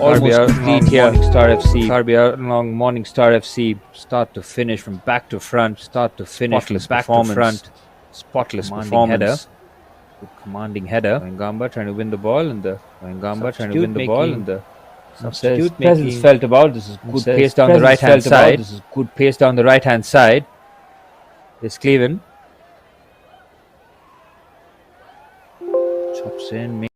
almost complete here. Karbi Anglong, Morningstar FC, start to finish from back to front, spotless performance. Good commanding header. Ngamba trying to win the ball, and the substitute presence felt about. This is good pace down the right hand side. This Cleven chops in.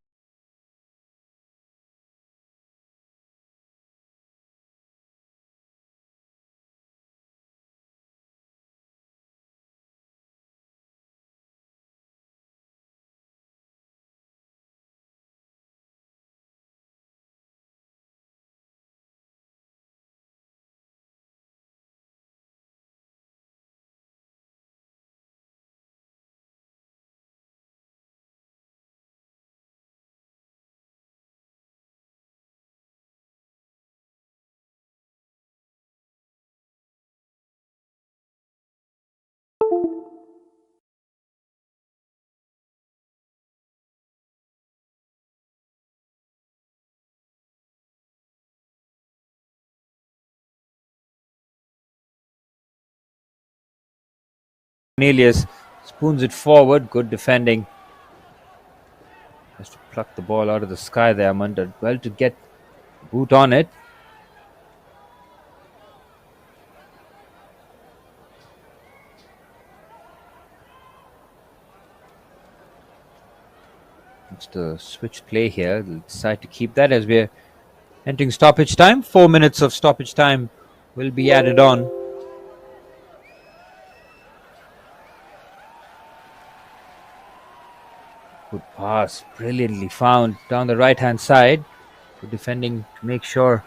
Cornelius spoons it forward. Good defending. Has to pluck the ball out of the sky there. Munda well to get boot on it. It's the switch play here. They'll decide to keep that as we're entering stoppage time. 4 minutes of stoppage time will be added on. Good pass, brilliantly found down the right hand side. Good defending to make sure.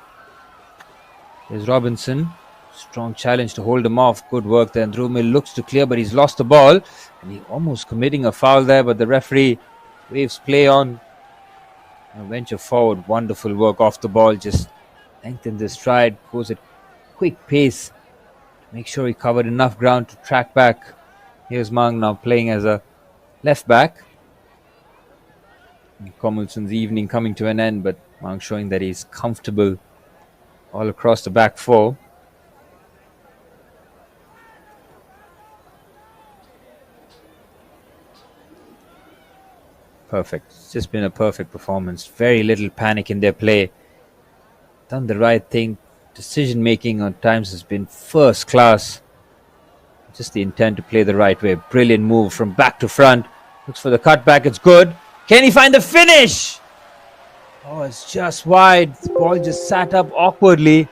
There's Robinson. Strong challenge to hold him off. Good work there. Andrumil looks to clear, but he's lost the ball. And he's almost committing a foul there, but the referee waves play on. And venture forward. Wonderful work off the ball. Just lengthened the stride. Goes at quick pace. Make sure he covered enough ground to track back. Here's Mang now playing as a left back. Komulson's evening coming to an end, but Mang showing that he's comfortable all across the back four. Perfect. It's just been a perfect performance. Very little panic in their play. Done the right thing. Decision making on times has been first class. Just the intent to play the right way. Brilliant move from back to front. Looks for the cutback. It's good. Can he find the finish? Oh, it's just wide. The ball just sat up awkwardly.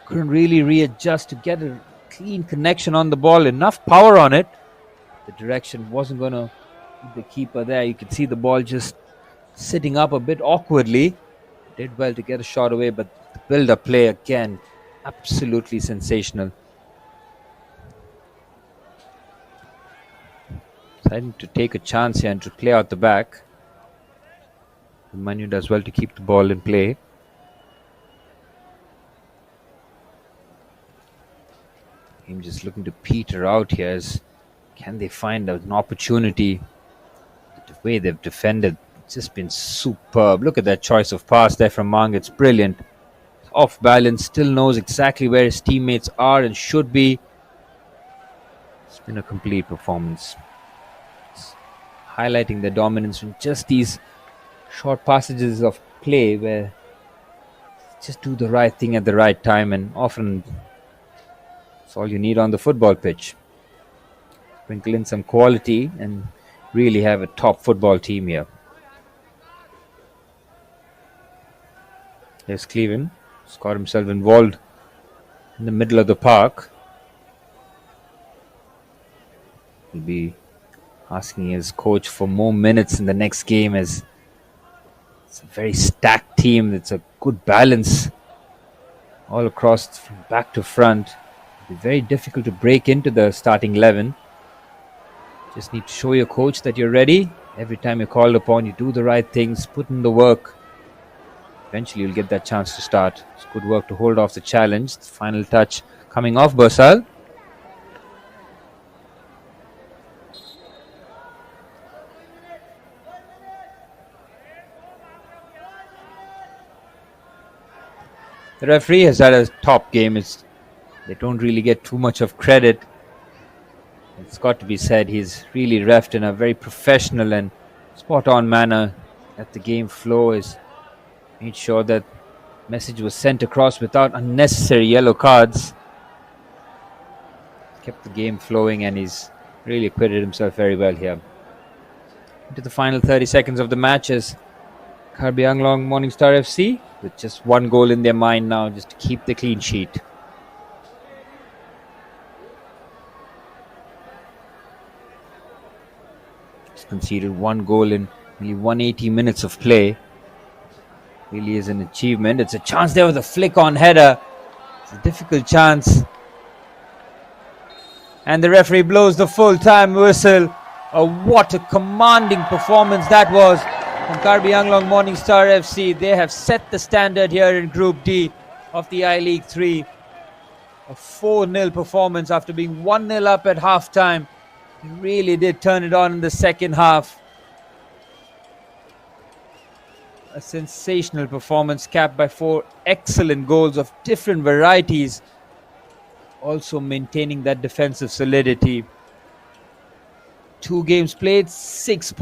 Couldn't really readjust to get a clean connection on the ball. Enough power on it. The direction wasn't going to keep the keeper there. You can see the ball just sitting up a bit awkwardly. Did well to get a shot away, but the build-up play again, absolutely sensational. Deciding to take a chance here and to play out the back. Manu does well to keep the ball in play. Him just looking to peter out here. As can they find an opportunity? The way they've defended, it's just been superb. Look at that choice of pass there from Mang. It's brilliant. Off balance, still knows exactly where his teammates are and should be. It's been a complete performance. Highlighting the dominance from just these short passages of play where just do the right thing at the right time, and often it's all you need on the football pitch. Sprinkle in some quality and really have a top football team here. There's Cleven. He's got himself involved in the middle of the park. He'll be asking his coach for more minutes in the next game, as it's a very stacked team. It's a good balance all across from back to front. It'll be very difficult to break into the starting 11. Just need to show your coach that you're ready. Every time you're called upon, you do the right things, put in the work. Eventually you'll get that chance to start. It's good work to hold off the challenge. The final touch coming off Bersal. The referee has had a top game. They don't really get too much of credit. It's got to be said, he's really refed in a very professional and spot-on manner. At the game flow, is made sure that message was sent across without unnecessary yellow cards. Kept the game flowing, and he's really acquitted himself very well here. Into the final 30 seconds of the match as Karbi Anglong Morningstar FC with just one goal in their mind now, just to keep the clean sheet. Just conceded one goal in nearly 180 minutes of play. Really is an achievement. It's a chance there with a flick-on header. It's a difficult chance. And the referee blows the full-time whistle. Oh, what a commanding performance that was from Karbi Anglong Morningstar FC. They have set the standard here in Group D of the I-League 3. A 4-0 performance after being 1-0 up at half-time. They really did turn it on in the second half. A sensational performance capped by 4 excellent goals of different varieties. Also maintaining that defensive solidity. 2 games played, 6 points.